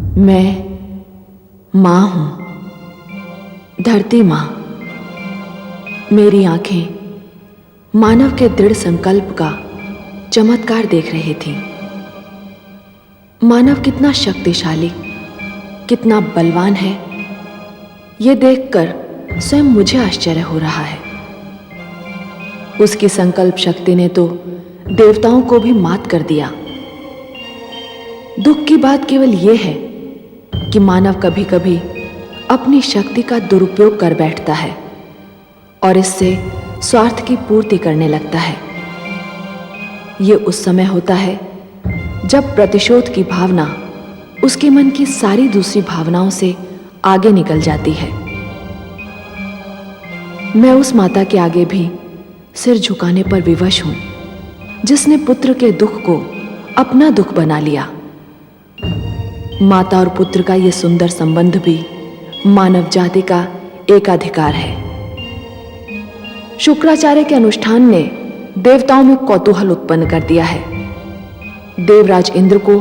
मैं मां हूं, धरती मां। मेरी आंखें मानव के दृढ़ संकल्प का चमत्कार देख रही थी। मानव कितना शक्तिशाली, कितना बलवान है, यह देखकर स्वयं मुझे आश्चर्य हो रहा है। उसकी संकल्प शक्ति ने तो देवताओं को भी मात कर दिया। दुख की बात केवल यह है कि मानव कभी कभी अपनी शक्ति का दुरुपयोग कर बैठता है और इससे स्वार्थ की पूर्ति करने लगता है। यह उस समय होता है जब प्रतिशोध की भावना उसके मन की सारी दूसरी भावनाओं से आगे निकल जाती है। मैं उस माता के आगे भी सिर झुकाने पर विवश हूं, जिसने पुत्र के दुख को अपना दुख बना लिया। माता और पुत्र का यह सुंदर संबंध भी मानव जाति का एकाधिकार है। शुक्राचार्य के अनुष्ठान ने देवताओं में कौतूहल उत्पन्न कर दिया है। देवराज इंद्र को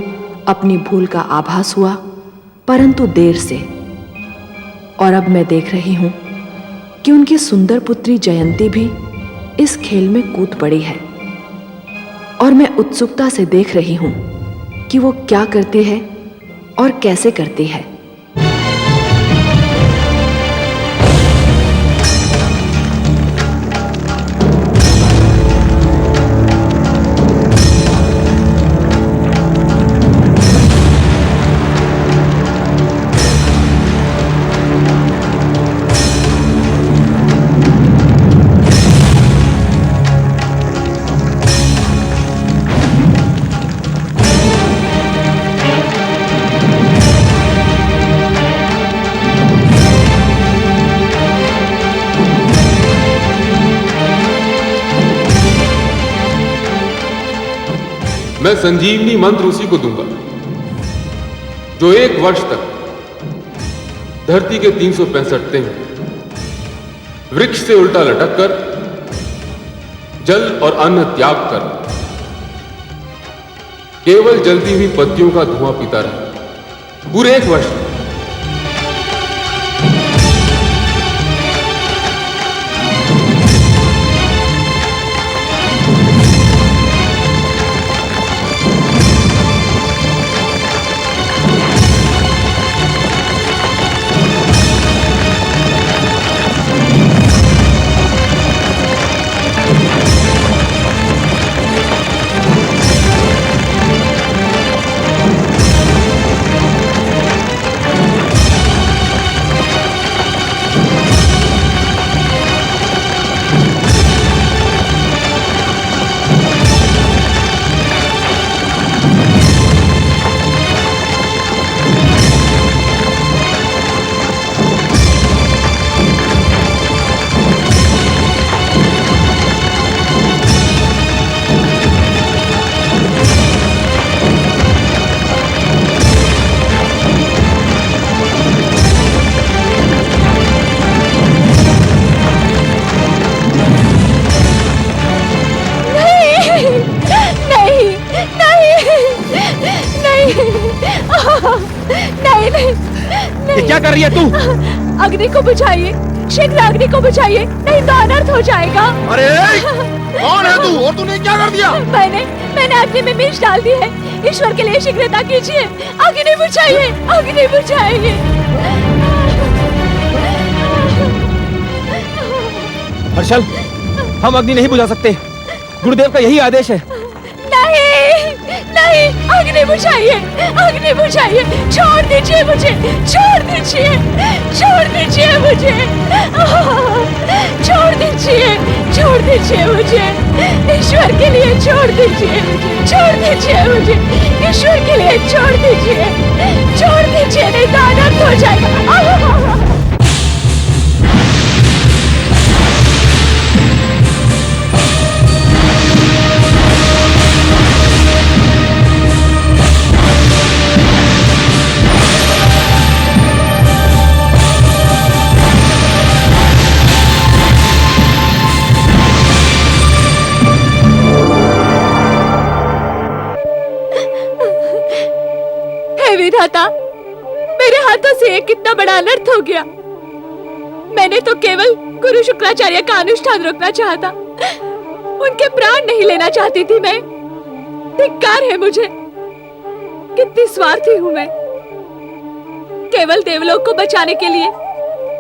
अपनी भूल का आभास हुआ, परंतु देर से। और अब मैं देख रही हूं कि उनकी सुंदर पुत्री जयंती भी इस खेल में कूद पड़ी है और मैं उत्सुकता से देख रही हूं कि वो क्या करती है और कैसे करती है। मैं संजीवनी मंत्र उसी को दूंगा जो 1 वर्ष तक धरती के 365 दिन वृक्ष से उल्टा लटक कर जल और अन्न त्याग कर केवल जलती हुई पत्तियों का धुआं पीता रहा पूरे 1 वर्ष। ये क्या कर रही है तू? अग्नि को बुझाइए, शीघ्र अग्नि को बुझाइए, नहीं तो अनर्थ हो जाएगा। अरे कौन है तू और तूने क्या कर दिया? मैंने अग्नि में मिर्च डाल दी है। ईश्वर के लिए शीघ्रता कीजिए, अग्नि बुझाइए, अग्नि बुझाइए। हर्षल, हम अग्नि नहीं बुझा सकते, गुरुदेव का यही आदेश है। नहीं, अग्नि बुझाइए, अग्नि बुझाइए। छोड़ दीजिए मुझे, छोड़ दीजिए, छोड़ दीजिए मुझे, छोड़ दीजिए, छोड़ दीजिए मुझे। ईश्वर के लिए छोड़ दीजिए, छोड़ दीजिए मुझे। ईश्वर के लिए छोड़ दीजिए, छोड़ दीजिए, नहीं तो अनर्थ हो जाएगा। मेरे हाथों से ये कितना बड़ा अनर्थ हो गया। मैंने तो केवल गुरु शुक्राचार्य का अनुष्ठान रोकना चाहा था, उनके प्राण नहीं लेना चाहती थी मैं। धिक्कार है मुझे, कितनी स्वार्थी हूं मैं। केवल देवलोक को बचाने के लिए,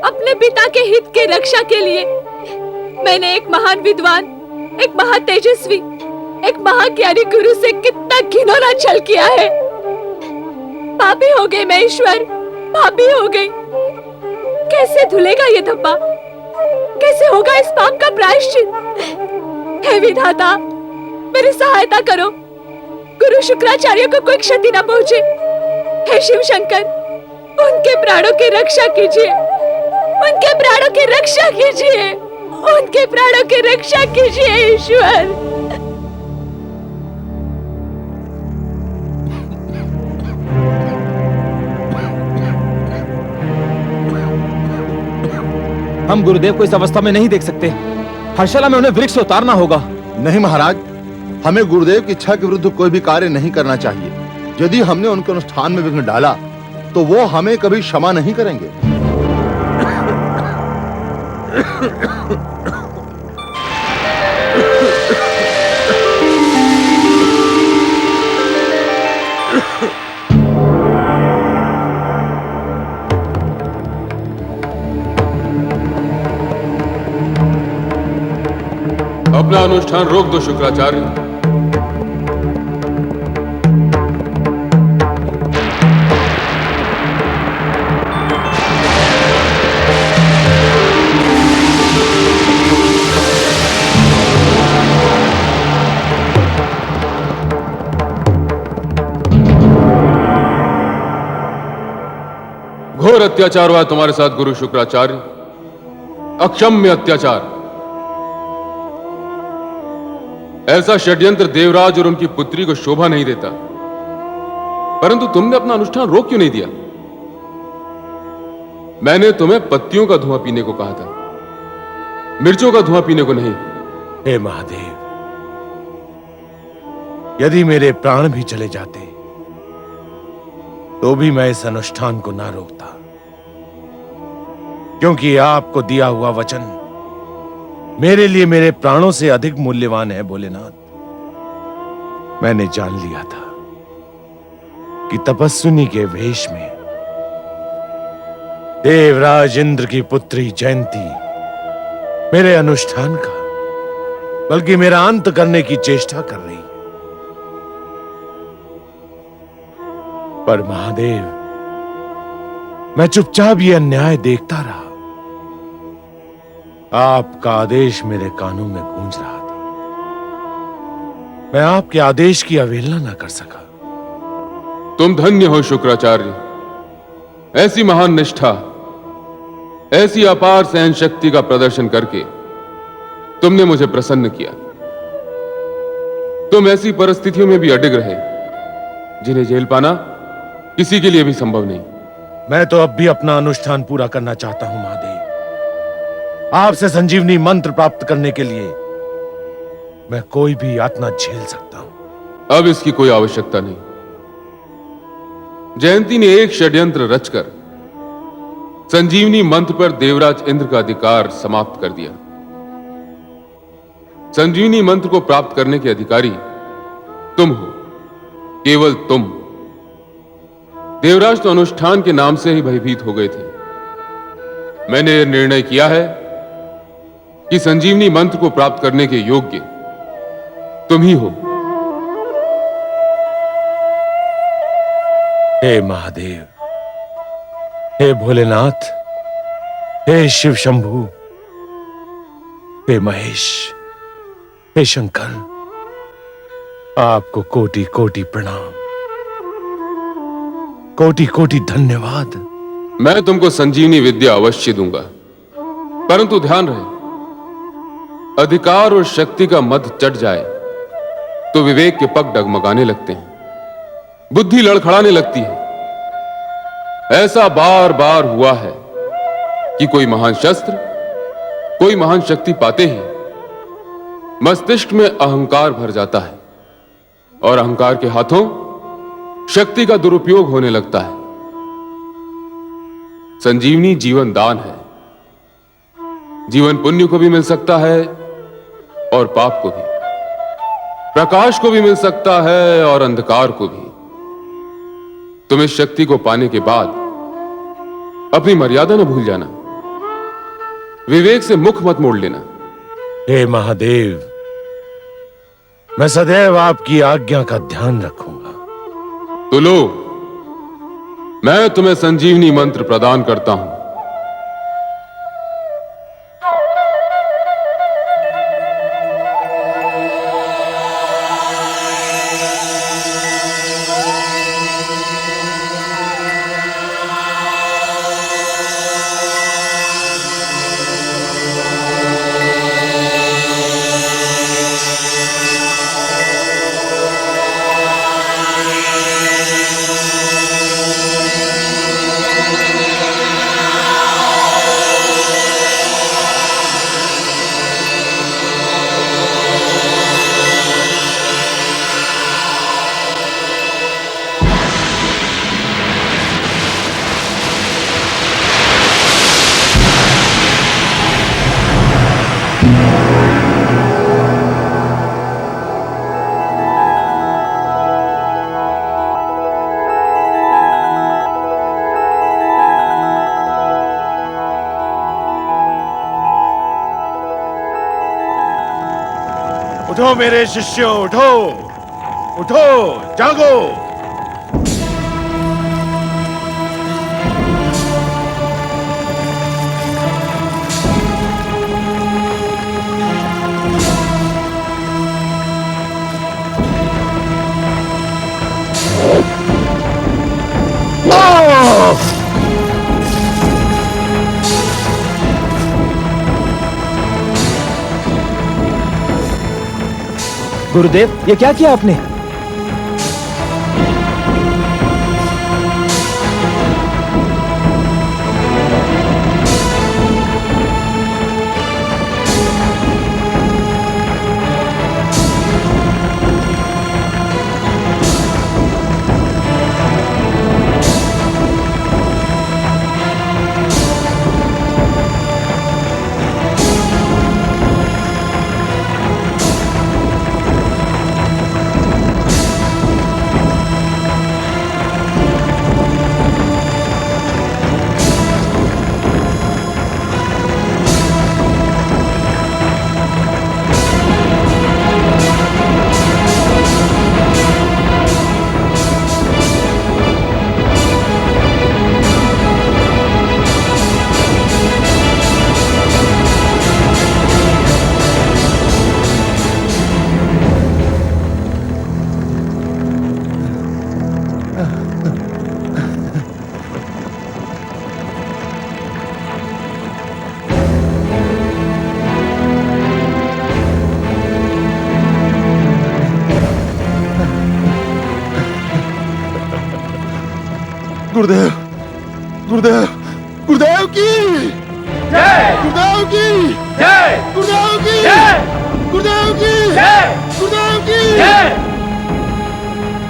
अपने पिता के हित के रक्षा के लिए मैंने एक महान विद्वान, एक महातेजस्वी, एक महाज्ञानी गुरु से कितना घिनौना छल किया है। पापी हो गई मैं ईश्वर, पापी हो गई। कैसे धुलेगा ये धब्बा, कैसे होगा इस पाप का प्रायश्चित? हे विधाता, मेरी सहायता करो, गुरु शुक्राचार्य को कोई क्षति न पहुंचे। हे शिव शंकर, उनके प्राणों की रक्षा कीजिए, उनके प्राणों की रक्षा कीजिए, उनके प्राणों की रक्षा कीजिए ईश्वर। हम गुरुदेव को इस अवस्था में नहीं देख सकते। हर्षला में उन्हें वृक्ष से उतारना होगा। नहीं महाराज, हमें गुरुदेव की इच्छा के विरुद्ध कोई भी कार्य नहीं करना चाहिए। यदि हमने उनके अनुष्ठान में विघ्न डाला तो वो हमें कभी क्षमा नहीं करेंगे। अपना अनुष्ठान रोक दो शुक्राचार्य। घोर अत्याचार हुआ तुम्हारे साथ गुरु शुक्राचार्य, अक्षम्य अत्याचार। ऐसा षड्यंत्र देवराज और उनकी पुत्री को शोभा नहीं देता। परंतु तुमने अपना अनुष्ठान रोक क्यों नहीं दिया? मैंने तुम्हें पत्तियों का धुआं पीने को कहा था, मिर्चों का धुआं पीने को नहीं। हे महादेव, यदि मेरे प्राण भी चले जाते तो भी मैं इस अनुष्ठान को ना रोकता, क्योंकि आपको दिया हुआ वचन मेरे लिए मेरे प्राणों से अधिक मूल्यवान है। भोलेनाथ, मैंने जान लिया था कि तपस्विनी के वेश में देवराज इंद्र की पुत्री जयंती मेरे अनुष्ठान का, बल्कि मेरा अंत करने की चेष्टा कर रही। पर महादेव, मैं चुपचाप ये अन्याय देखता रहा। आपका आदेश मेरे कानों में गूंज रहा था। मैं आपके आदेश की अवहेलना न कर सका। तुम धन्य हो शुक्राचार्य। ऐसी महान निष्ठा, ऐसी अपार सहन शक्ति का प्रदर्शन करके तुमने मुझे प्रसन्न किया। तुम ऐसी परिस्थितियों में भी अडिग रहे जिन्हें झेल पाना किसी के लिए भी संभव नहीं। मैं तो अब भी अपना अनुष्ठान पूरा करना चाहता हूं महादेव। आपसे संजीवनी मंत्र प्राप्त करने के लिए मैं कोई भी यातना झेल सकता हूं। अब इसकी कोई आवश्यकता नहीं। जयंती ने एक षड्यंत्र रचकर संजीवनी मंत्र पर देवराज इंद्र का अधिकार समाप्त कर दिया। संजीवनी मंत्र को प्राप्त करने के अधिकारी तुम हो, केवल तुम। देवराज तो अनुष्ठान के नाम से ही भयभीत हो गए थे। मैंने यह निर्णय किया है कि संजीवनी मंत्र को प्राप्त करने के योग्य तुम ही हो। हे महादेव, हे भोलेनाथ, हे शिव शंभु, हे महेश, हे शंकर, आपको कोटि कोटि प्रणाम, कोटि कोटि धन्यवाद। मैं तुमको संजीवनी विद्या अवश्य दूंगा, परंतु ध्यान रहे, अधिकार और शक्ति का मद चढ़ जाए तो विवेक के पग डगमगाने लगते हैं, बुद्धि लड़खड़ाने लगती है। ऐसा बार बार हुआ है कि कोई महान शस्त्र, कोई महान शक्ति पाते ही मस्तिष्क में अहंकार भर जाता है और अहंकार के हाथों शक्ति का दुरुपयोग होने लगता है। संजीवनी जीवन दान है। जीवन पुण्य को भी मिल सकता है और पाप को भी, प्रकाश को भी मिल सकता है और अंधकार को भी। तुम इस शक्ति को पाने के बाद अपनी मर्यादा न भूल जाना, विवेक से मुख मत मोड़ लेना। हे महादेव, मैं सदैव आपकी आज्ञा का ध्यान रखूंगा। तो लो, मैं तुम्हें संजीवनी मंत्र प्रदान करता हूं। उठो मेरे शिष्यों, उठो उठो, जागो। गुरुदेव, ये क्या किया आपने? गुरुदेव, गुरुदेव, गुरुदेव की जय, गुरुदेव की जय, गुरुदेव की जय, गुरुदेव की जय, गुरुदेव की जय।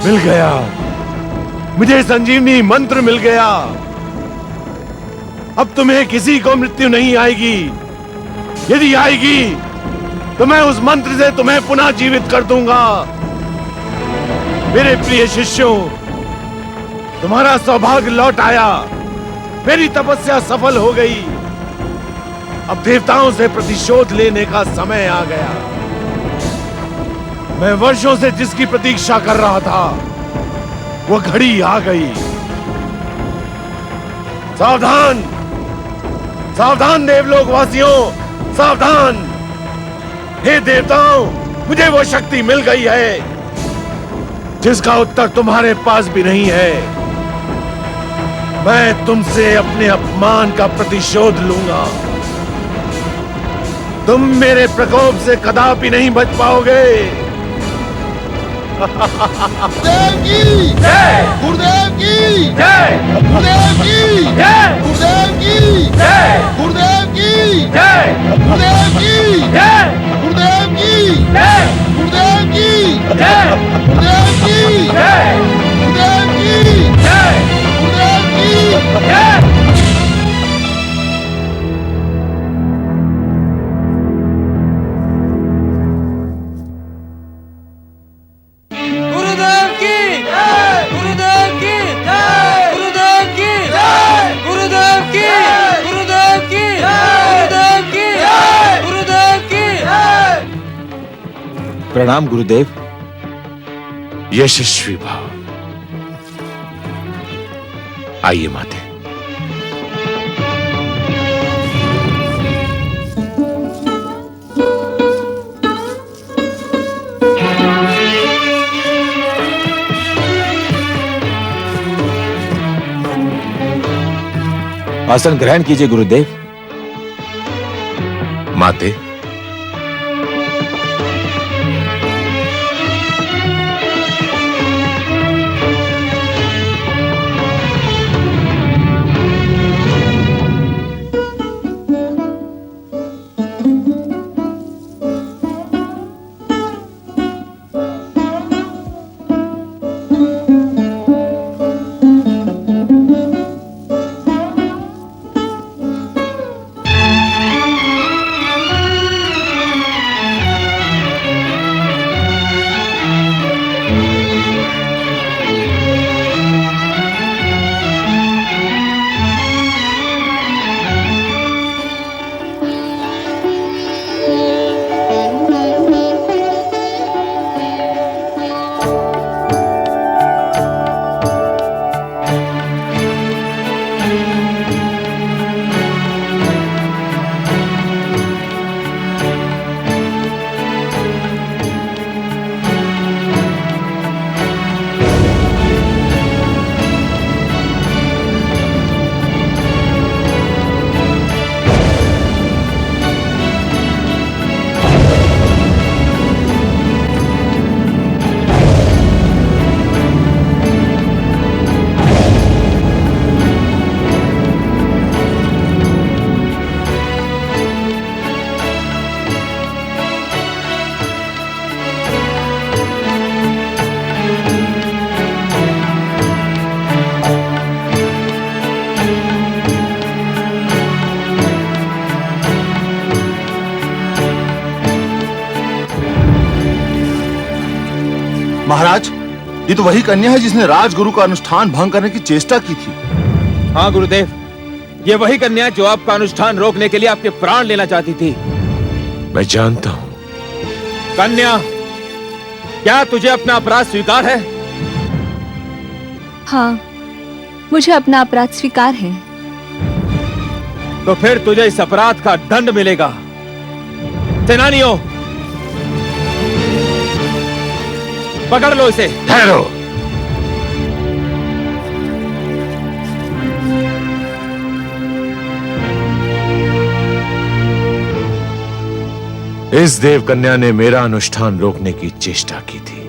मिल गया, मुझे संजीवनी मंत्र मिल गया। अब तुम्हें किसी को मृत्यु नहीं आएगी। यदि आएगी तो मैं उस मंत्र से तुम्हें पुनः जीवित कर दूंगा। मेरे प्रिय शिष्यों, तुम्हारा सौभाग्य लौट आया। मेरी तपस्या सफल हो गई। अब देवताओं से प्रतिशोध लेने का समय आ गया। मैं वर्षों से जिसकी प्रतीक्षा कर रहा था, वो घड़ी आ गई। सावधान, सावधान देवलोक वासियों, सावधान। हे देवताओं, मुझे वो शक्ति मिल गई है जिसका उत्तर तुम्हारे पास भी नहीं है। मैं तुमसे अपने अपमान का प्रतिशोध लूंगा। तुम मेरे प्रकोप से कदापि नहीं बच पाओगे। गुरुदेव की जय, गुरुदेव की जय, गुरुदेव की जय, गुरुदेव की जय, गुरुदेव की जय, गुरुदेव की जय, गुरुदेव की जय, गुरुदेव की जय, गुरुदेव की जय, गुरुदेव की जय, गुरुदेव की जय। प्रणाम गुरुदेव। यशस्वी भाव। आइए माते। आसन ग्रहण कीजिए गुरुदेव। माते, महाराज, ये तो वही कन्या है जिसने राजगुरु का अनुष्ठान भंग करने की चेष्टा की थी। हाँ गुरुदेव, ये वही कन्या जो आपका अनुष्ठान रोकने के लिए आपके प्राण लेना चाहती थी। मैं जानता हूं। कन्या, क्या तुझे अपना अपराध स्वीकार है? हाँ, मुझे अपना अपराध स्वीकार है। तो फिर तुझे इस अपराध का दंड मिलेगा। सेनानियों, पकड़ लो इसे। ठहरो। इस देव कन्या ने मेरा अनुष्ठान रोकने की चेष्टा की थी,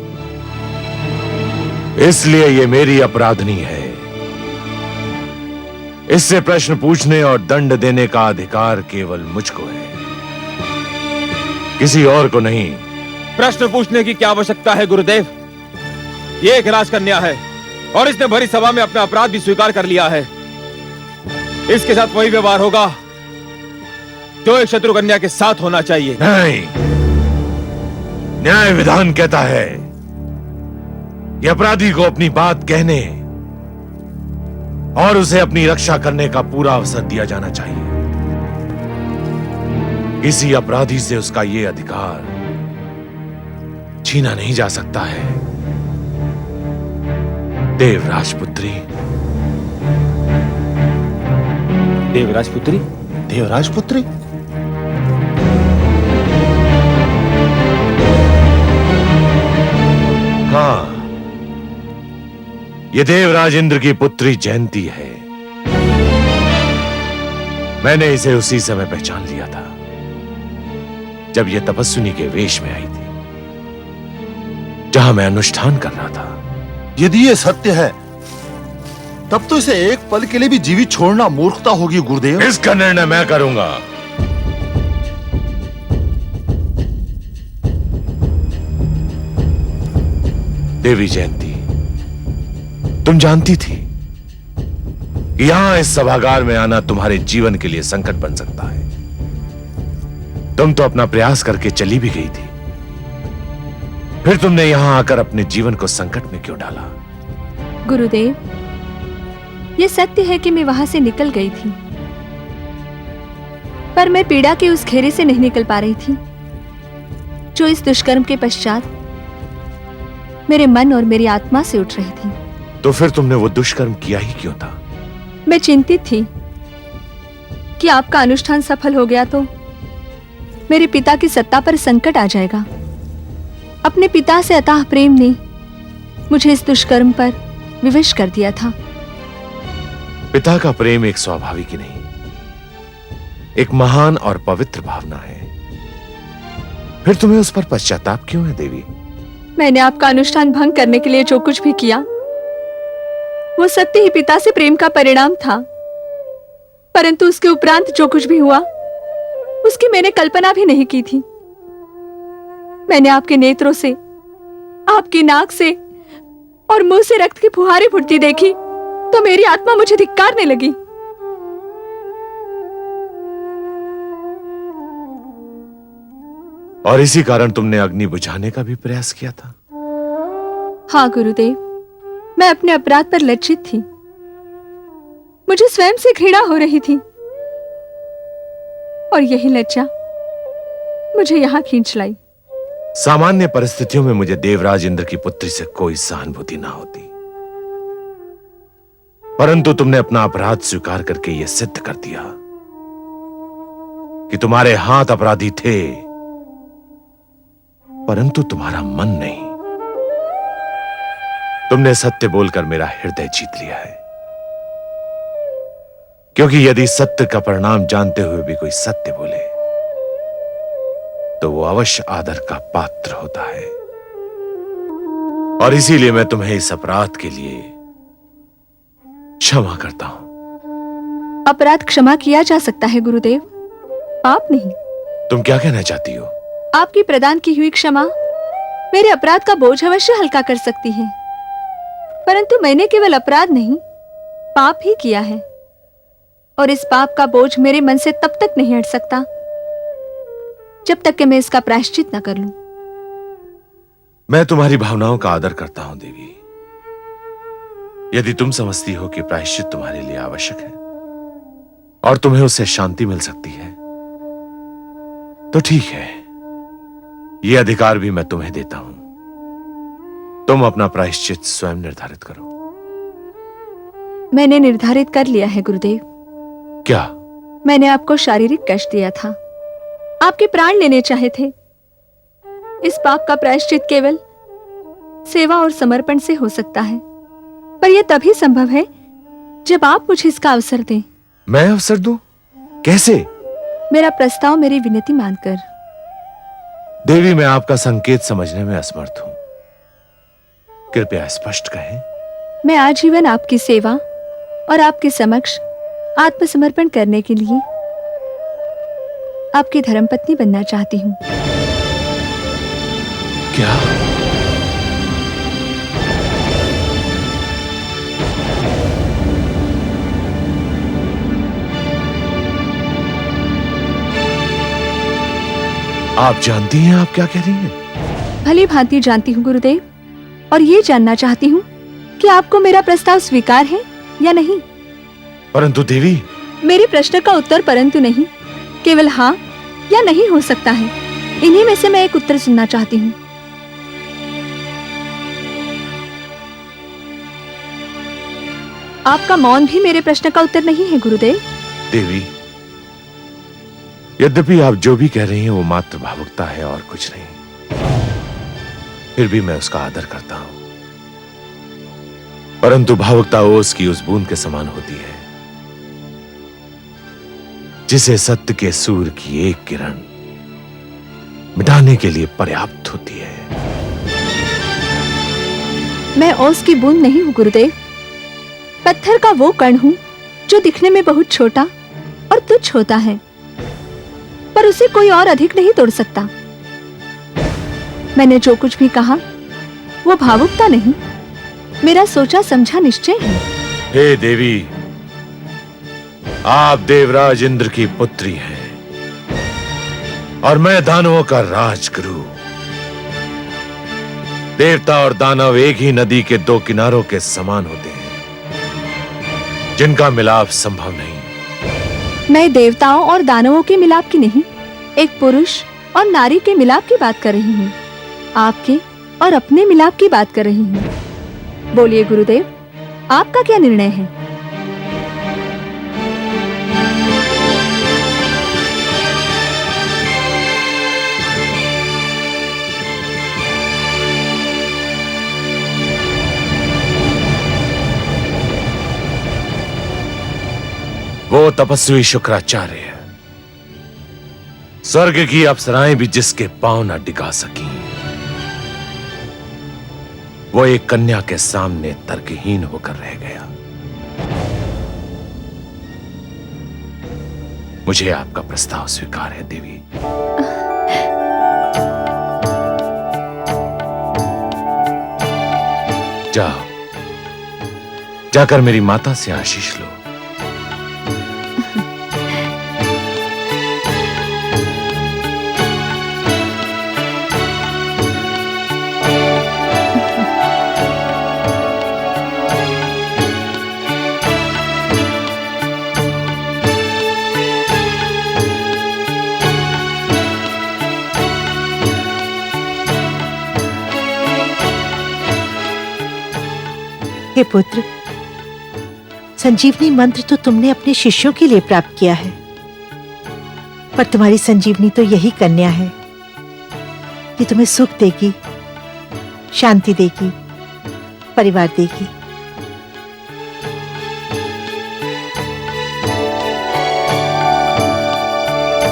इसलिए ये मेरी अपराधनी है। इससे प्रश्न पूछने और दंड देने का अधिकार केवल मुझको है, किसी और को नहीं। प्रश्न पूछने की क्या आवश्यकता है गुरुदेव? ये एक राजकन्या है और इसने भरी सभा में अपना अपराध भी स्वीकार कर लिया है। इसके साथ वही व्यवहार होगा जो एक शत्रु कन्या के साथ होना चाहिए। नहीं, न्याय विधान कहता है कि अपराधी को अपनी बात कहने और उसे अपनी रक्षा करने का पूरा अवसर दिया जाना चाहिए। किसी अपराधी से उसका यह अधिकार छीना नहीं जा सकता है। देवराजपुत्री। देवराजपुत्री? देवराजपुत्री? हाँ, ये देवराज इंद्र की पुत्री जयंती है। मैंने इसे उसी समय पहचान लिया था जब यह तपस्विनी के वेश में आई थी, जहां मैं अनुष्ठान कर रहा था। यदि ये सत्य है तब तो इसे एक पल के लिए भी जीवित छोड़ना मूर्खता होगी गुरुदेव। इसका निर्णय मैं करूंगा। देवी जयंती, तुम जानती थी कि यहां इस सभागार में आना तुम्हारे जीवन के लिए संकट बन सकता है। तुम तो अपना प्रयास करके चली भी गई थी, फिर तुमने यहां आकर अपने जीवन को संकट में क्यों डाला? गुरुदेव, ये सत्य है कि मैं वहां से निकल गई थी, पर मैं पीड़ा के उस घेरे से नहीं निकल पा रही थी। जो इस दुष्कर्म के पश्चात मेरे मन और मेरी आत्मा से उठ रही थी। तो फिर तुमने वो दुष्कर्म किया ही क्यों था? मैं चिंतित थी कि आपका अनुष्ठान सफल हो गया तो मेरे पिता की सत्ता पर संकट आ जाएगा। अपने पिता से अथाह प्रेम ने मुझे इस दुष्कर्म पर विवश कर दिया था। पिता का प्रेम एक स्वाभाविक ही नहीं, एक महान और पवित्र भावना है। फिर तुम्हें उस पर पश्चाताप क्यों है देवी? मैंने आपका अनुष्ठान भंग करने के लिए जो कुछ भी किया वो सत्य ही पिता से प्रेम का परिणाम था, परंतु उसके उपरांत जो कुछ भी हुआ उसकी मैंने कल्पना भी नहीं की थी। मैंने आपके नेत्रों से, आपकी नाक से और मुंह से रक्त की फुहारें फूटती देखी तो मेरी आत्मा मुझे धिक्कारने लगी। और इसी कारण तुमने अग्नि बुझाने का भी प्रयास किया था? हाँ गुरुदेव, मैं अपने अपराध पर लज्जित थी। मुझे स्वयं से घृणा हो रही थी और यही लज्जा मुझे यहां खींच लाई। सामान्य परिस्थितियों में मुझे देवराज इंद्र की पुत्री से कोई सहानुभूति ना होती, परंतु तुमने अपना अपराध स्वीकार करके यह सिद्ध कर दिया कि तुम्हारे हाथ अपराधी थे, परंतु तुम्हारा मन नहीं। तुमने सत्य बोलकर मेरा हृदय जीत लिया है, क्योंकि यदि सत्य का परिणाम जानते हुए भी कोई सत्य बोले तो वो अवश्य आदर का पात्र होता है। और इसीलिए मैं तुम्हें इस अपराध के लिए क्षमा करता हूं। अपराध क्षमा किया जा सकता है गुरुदेव, पाप नहीं। तुम क्या कहना चाहती हो? आपकी प्रदान की हुई क्षमा मेरे अपराध का बोझ अवश्य हल्का कर सकती है, परंतु मैंने केवल अपराध नहीं, पाप ही किया है और इस पाप का बोझ मेरे मन से तब तक नहीं हट सकता जब तक कि मैं इसका प्रायश्चित न कर लूं। मैं तुम्हारी भावनाओं का आदर करता हूं देवी। यदि तुम समझती हो कि प्रायश्चित तुम्हारे लिए आवश्यक है और तुम्हें उससे शांति मिल सकती है तो ठीक है, यह अधिकार भी मैं तुम्हें देता हूं। तुम अपना प्रायश्चित स्वयं निर्धारित करो। मैंने निर्धारित कर लिया है गुरुदेव। क्या? मैंने आपको शारीरिक कष्ट दिया था, आपके प्राण लेने चाहे थे। इस पाप का प्रायश्चित केवल सेवा और समर्पण से हो सकता है, पर यह तभी संभव है जब आप मुझे इसका अवसर दें। मैं अवसर दूं? कैसे? मेरा प्रस्ताव मेरी विनती मानकर। देवी, मैं आपका संकेत समझने में असमर्थ हूं, कृपया स्पष्ट कहें। मैं आजीवन आपकी सेवा और आपके समक्ष आत्मसमर्पण करने के लिए आपकी धर्मपत्नी बनना चाहती हूं। क्या? आप जानती हैं आप क्या कह रही हैं? भली भांति जानती हूँ गुरुदेव, और ये जानना चाहती हूँ कि आपको मेरा प्रस्ताव स्वीकार है या नहीं। परंतु देवी, मेरे प्रश्न का उत्तर परंतु नहीं, केवल हाँ या नहीं हो सकता है। इन्हीं में से मैं एक उत्तर सुनना चाहती हूँ। आपका मौन भी मेरे प्रश्न का उत्तर नहीं है गुरुदेव। देवी, यद्यपि आप जो भी कह रही हैं वो मात्र भावुकता है और कुछ नहीं, फिर भी मैं उसका आदर करता हूं। परंतु भावुकता ओस की उस बूंद के समान होती है जिसे सत्य के सूर्य की एक किरण मिटाने के लिए पर्याप्त होती है। मैं ओस की बूंद नहीं हूं गुरुदेव, पत्थर का वो कण हूं जो दिखने में बहुत छोटा और तुच्छ होता है, पर उसे कोई और अधिक नहीं तोड़ सकता। मैंने जो कुछ भी कहा वो भावुकता नहीं, मेरा सोचा समझा निश्चय है। हे देवी, आप देवराज इंद्र की पुत्री हैं और मैं दानवों का राजगुरु। देवता और दानव एक ही नदी के दो किनारों के समान होते हैं जिनका मिलाप संभव नहीं। मैं देवताओं और दानवों के मिलाप की नहीं, एक पुरुष और नारी के मिलाप की बात कर रही हूँ, आपके और अपने मिलाप की बात कर रही हूँ। बोलिए गुरुदेव, आपका क्या निर्णय है? वो तपस्वी शुक्राचार्य, स्वर्ग की अप्सराएं भी जिसके पांव न टिका सकी, वो एक कन्या के सामने तर्कहीन होकर रह गया। मुझे आपका प्रस्ताव स्वीकार है देवी। जाओ, जाकर मेरी माता से आशीष लो। हे पुत्र, संजीवनी मंत्र तो तुमने अपने शिष्यों के लिए प्राप्त किया है, पर तुम्हारी संजीवनी तो यही कन्या है कि तुम्हें सुख देगी, शांति देगी, परिवार देगी।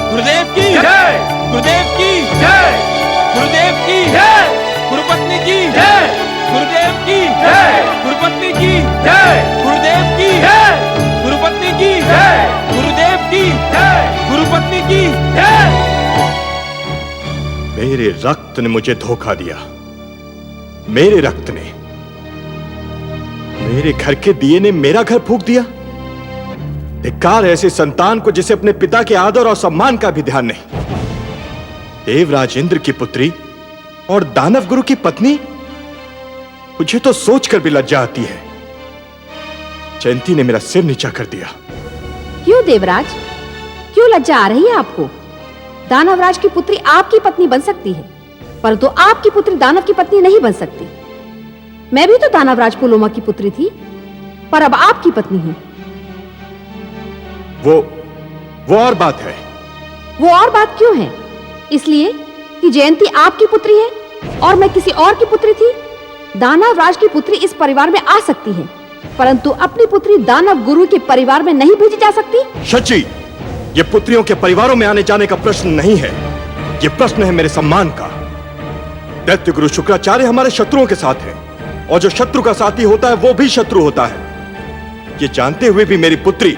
गुरुदेव की जय, गुरुदेव की जय, गुरुदेव की जय, गुरुपत्नी की जय, गुरुदेव की जय, गुरुपत्नी की जय, गुरुदेव की जय, गुरुपत्नी की जय, गुरुदेव की जय, गुरुपत्नी की जय। मेरे रक्त ने मुझे धोखा दिया, मेरे रक्त ने, मेरे घर के दिए ने मेरा घर फूंक दिया। धिक्कार ऐसे संतान को जिसे अपने पिता के आदर और सम्मान का भी ध्यान नहीं। देवराज इंद्र की पुत्री और दानव गुरु की पत्नी, मुझे तो सोचकर भी लज्जा आती है। जयंती ने मेरा सिर नीचा कर दिया। क्यों देवराज, क्यों लज्जा आ रही है आपको? दानवराज की पुत्री आपकी पत्नी बन सकती है, परंतु आपकी पुत्री दानव की पत्नी नहीं बन सकती। मैं भी तो दानवराज पुलोमा की पुत्री थी, पर अब आपकी पत्नी हूं। वो और बात है। वो और बात क्यों है? इसलिए कि जयंती आपकी पुत्री है और मैं किसी और की पुत्री थी। दानवराज की पुत्री इस परिवार में आ सकती है, परंतु अपनी पुत्री दानव गुरु के परिवार में नहीं भेजी जा सकती। शची, ये पुत्रियों के परिवारों में आने जाने का प्रश्न नहीं है, ये प्रश्न है मेरे सम्मान का। दैत्य गुरु शुक्राचार्य हमारे शत्रुओं के साथ है, और जो शत्रु का साथी होता है वो भी शत्रु होता है। ये जानते हुए भी मेरी पुत्री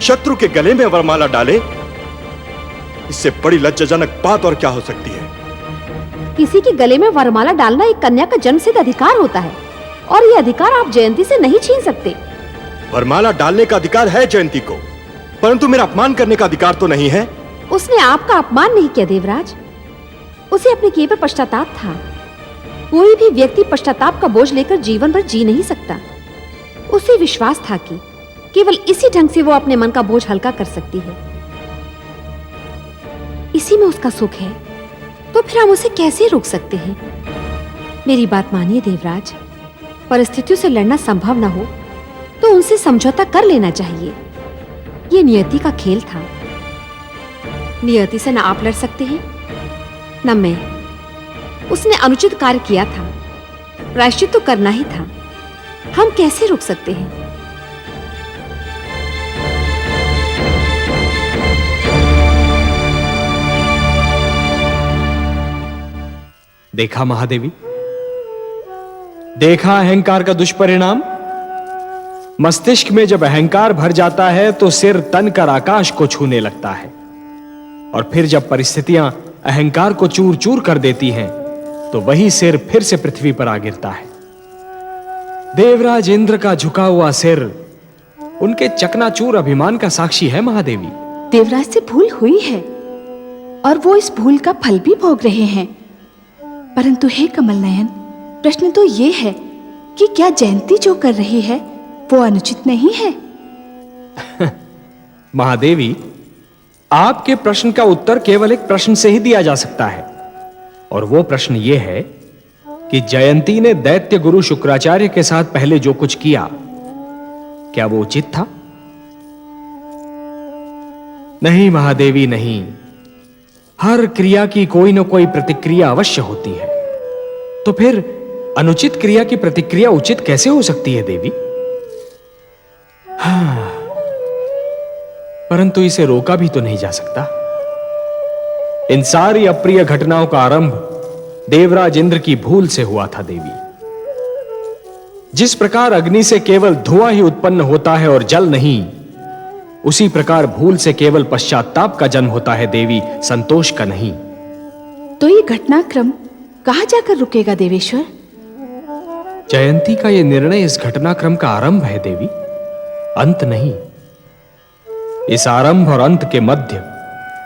शत्रु के गले में वरमाला डाले, इससे बड़ी लज्जाजनक बात और क्या हो सकती है? किसी के गले में वरमाला डालना एक कन्या का जन्मसिद्ध अधिकार होता है, और ये अधिकार आप जयंती से नहीं छीन सकते। वरमाला डालने का अधिकार है जयंती को, परंतु मेरा अपमान करने का अधिकार तो नहीं है। उसने आपका अपमान नहीं किया देवराज, उसे अपने किए पर पश्चाताप था। कोई भी व्यक्ति पश्चाताप का बोझ लेकर जीवन भर जी नहीं सकता। उसे विश्वास था कि केवल इसी ढंग से वो अपने मन का बोझ हल्का कर सकती है। इसी में उसका सुख है, तो फिर हम उसे कैसे रोक सकते हैं? मेरी बात मानिए देवराज, परिस्थितियों से लड़ना संभव न हो तो उनसे समझौता कर लेना चाहिए। ये नियति का खेल था। नियति से न आप लड़ सकते हैं न मैं। उसने अनुचित कार्य किया था, प्रायश्चित तो करना ही था। हम कैसे रोक सकते हैं? देखा महादेवी, देखा अहंकार का दुष्परिणाम। मस्तिष्क में जब अहंकार भर जाता है तो सिर तन कर आकाश को छूने लगता है, और फिर जब परिस्थितियां अहंकार को चूर चूर कर देती हैं तो वही सिर फिर से पृथ्वी पर आ गिरता है। देवराज इंद्र का झुका हुआ सिर उनके चकनाचूर अभिमान का साक्षी है महादेवी। देवराज से भूल हुई है और वो इस भूल का फल भी भोग रहे हैं, परंतु हे कमल नयन, प्रश्न तो ये है कि क्या जयंती जो कर रही है वो अनुचित नहीं है? महादेवी, आपके प्रश्न का उत्तर केवल एक प्रश्न से ही दिया जा सकता है, और वो प्रश्न ये है कि जयंती ने दैत्य गुरु शुक्राचार्य के साथ पहले जो कुछ किया, क्या वो उचित था? नहीं महादेवी, नहीं। हर क्रिया की कोई ना कोई प्रतिक्रिया अवश्य होती है, तो फिर अनुचित क्रिया की प्रतिक्रिया उचित कैसे हो सकती है देवी? हाँ, परंतु इसे रोका भी तो नहीं जा सकता। इन सारी अप्रिय घटनाओं का आरंभ देवराज इंद्र की भूल से हुआ था देवी। जिस प्रकार अग्नि से केवल धुआं ही उत्पन्न होता है और जल नहीं, उसी प्रकार भूल से केवल पश्चाताप का जन्म होता है देवी, संतोष का नहीं। तो ये घटनाक्रम कहां जाकर रुकेगा देवेश्वर? जयंती का यह निर्णय इस घटनाक्रम का आरंभ है देवी, अंत नहीं। इस आरंभ और अंत के मध्य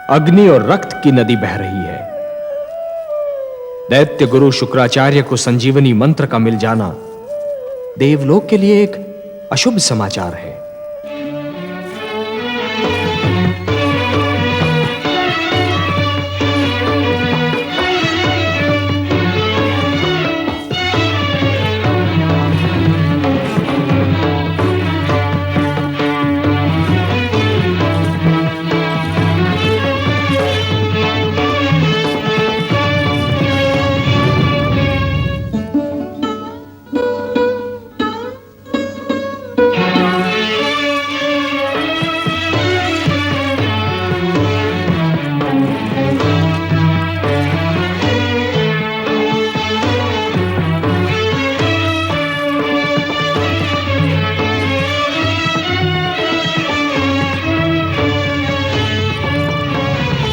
अग्नि और रक्त की नदी बह रही है। दैत्य गुरु शुक्राचार्य को संजीवनी मंत्र का मिल जाना देवलोक के लिए एक अशुभ समाचार है।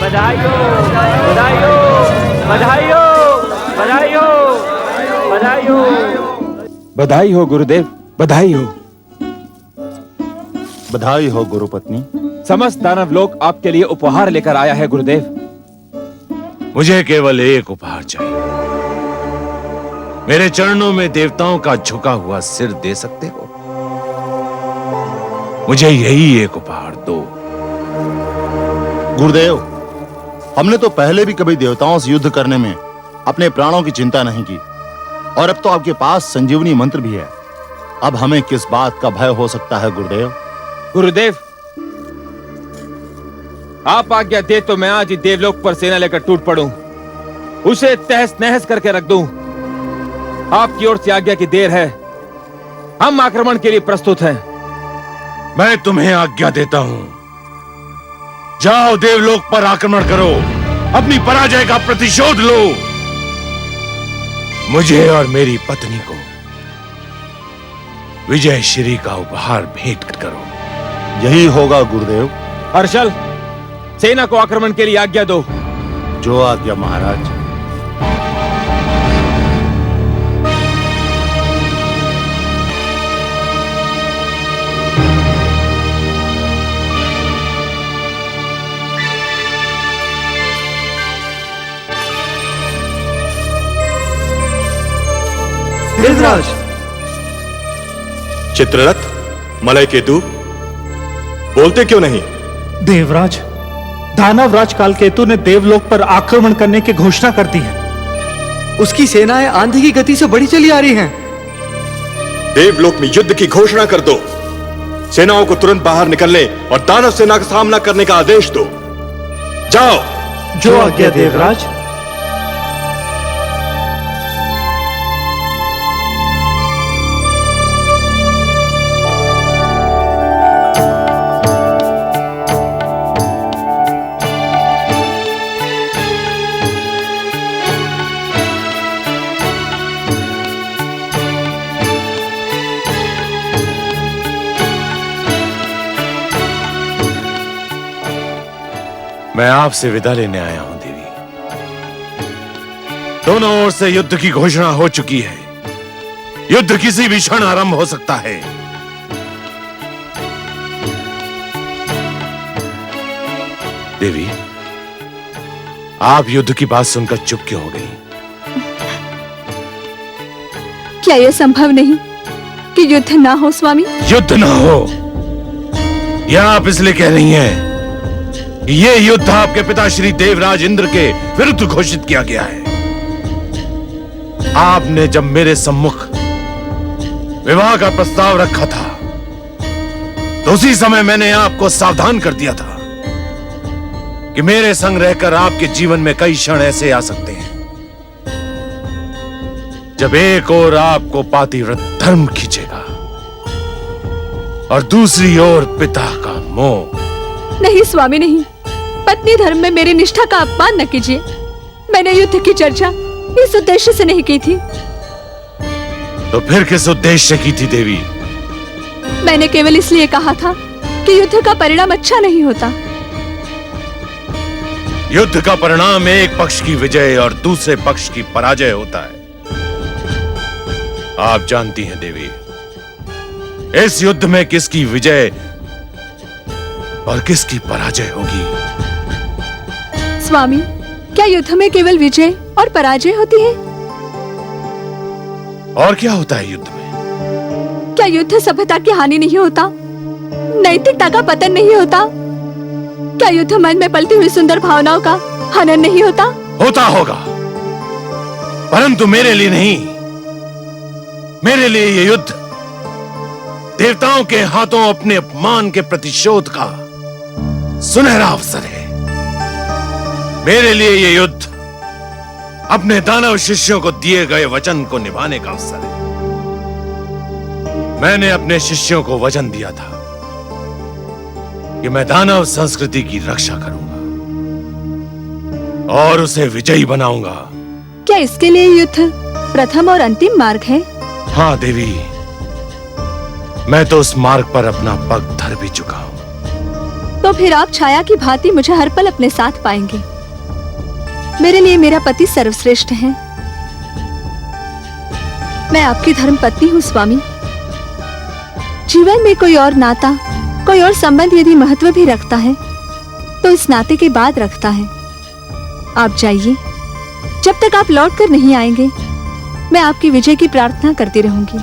बधाई हो, बधाई हो, बधाई हो, बधाई हो, बधाई हो। बधाई हो गुरुदेव, बधाई हो। बधाई हो गुरुपत्नी। समस्त दानव लोक आपके लिए उपहार लेकर आया है गुरुदेव। मुझे केवल एक उपहार चाहिए। मेरे चरणों में देवताओं का झुका हुआ सिर दे सकते हो? मुझे यही एक उपहार दो। गुरुदेव, हमने तो पहले भी कभी देवताओं से युद्ध करने में अपने प्राणों की चिंता नहीं की, और अब तो आपके पास संजीवनी मंत्र भी है। अब हमें किस बात का भय हो सकता है गुरुदेव? गुरुदेव, आप आज्ञा दे तो मैं आज ही देवलोक पर सेना लेकर टूट पड़ूं, उसे तहस नहस करके रख दूं। आपकी ओर से आज्ञा की देर है, हम आक्रमण के लिए प्रस्तुत हैं। मैं तुम्हें आज्ञा देता हूं, जाओ देवलोक पर आक्रमण करो, अपनी पराजय का प्रतिशोध लो। मुझे और मेरी पत्नी को विजय श्री का उपहार भेंट करो। यही होगा गुरुदेव। हर्षल, सेना को आक्रमण के लिए आज्ञा दो। जो आज्ञा महाराज। देवराज। चित्ररथ, मलय केतु, बोलते क्यों नहीं? देवराज, दानव राज कालकेतु ने देवलोक पर आक्रमण करने की घोषणा कर दी है। उसकी सेनाएं आंधी की गति से बढ़ी चली आ रही हैं। देवलोक में युद्ध की घोषणा कर दो। सेनाओं को तुरंत बाहर निकलने और दानव सेना का सामना करने का आदेश दो। जाओ। जो आज्ञा देवराज। मैं आपसे विदा लेने आया हूं देवी। दोनों ओर से युद्ध की घोषणा हो चुकी है। युद्ध किसी भी क्षण आरंभ हो सकता है। देवी, आप युद्ध की बात सुनकर चुप क्यों हो गई? क्या यह संभव नहीं कि युद्ध ना हो स्वामी? युद्ध ना हो यह आप इसलिए कह रही हैं कि ये युद्ध आपके पिता श्री देवराज इंद्र के विरुद्ध घोषित किया गया है। आपने जब मेरे सम्मुख विवाह का प्रस्ताव रखा था तो उसी समय मैंने आपको सावधान कर दिया था कि मेरे संग रहकर आपके जीवन में कई क्षण ऐसे आ सकते हैं जब एक ओर आपको पातिव्रत धर्म खींचेगा और दूसरी ओर पिता का मोह। नहीं स्वामी नहीं, पत्नी धर्म में मेरी निष्ठा का अपमान न कीजिए। मैंने युद्ध की चर्चा इस उद्देश्य से नहीं की थी। तो फिर किस उद्देश्य की थी देवी? मैंने केवल इसलिए कहा था कि युद्ध का परिणाम अच्छा नहीं होता। युद्ध का परिणाम एक पक्ष की विजय और दूसरे पक्ष की पराजय होता है। आप जानती हैं देवी, इस युद्ध में किसकी विजय और किसकी पराजय होगी? स्वामी, क्या युद्ध में केवल विजय और पराजय होती है? और क्या होता है युद्ध में? क्या युद्ध सभ्यता की हानि नहीं होता? नैतिकता का पतन नहीं होता? क्या युद्ध मन में पलती हुई सुंदर भावनाओं का हनन नहीं होता? होता होगा, परंतु मेरे लिए नहीं। मेरे लिए ये युद्ध देवताओं के हाथों अपने अपमान के प्रतिशोध का सुनहरा अवसर है। मेरे लिए ये युद्ध अपने दानव शिष्यों को दिए गए वचन को निभाने का अवसर है। मैंने अपने शिष्यों को वचन दिया था कि मैं दानव संस्कृति की रक्षा करूंगा और उसे विजयी बनाऊंगा। क्या इसके लिए युद्ध प्रथम और अंतिम मार्ग है? हाँ देवी, मैं तो उस मार्ग पर अपना पग धर भी चुका हूं। तो फिर आप छाया की भांति मुझे हर पल अपने साथ पाएंगे। मेरे लिए मेरा पति सर्वश्रेष्ठ है। मैं आपकी धर्म पत्नी हूँ स्वामी। जीवन में कोई और नाता, कोई और संबंध यदि महत्व भी रखता है तो इस नाते के बाद रखता है। आप जाइए, जब तक आप लौट कर नहीं आएंगे मैं आपकी विजय की प्रार्थना करती रहूंगी।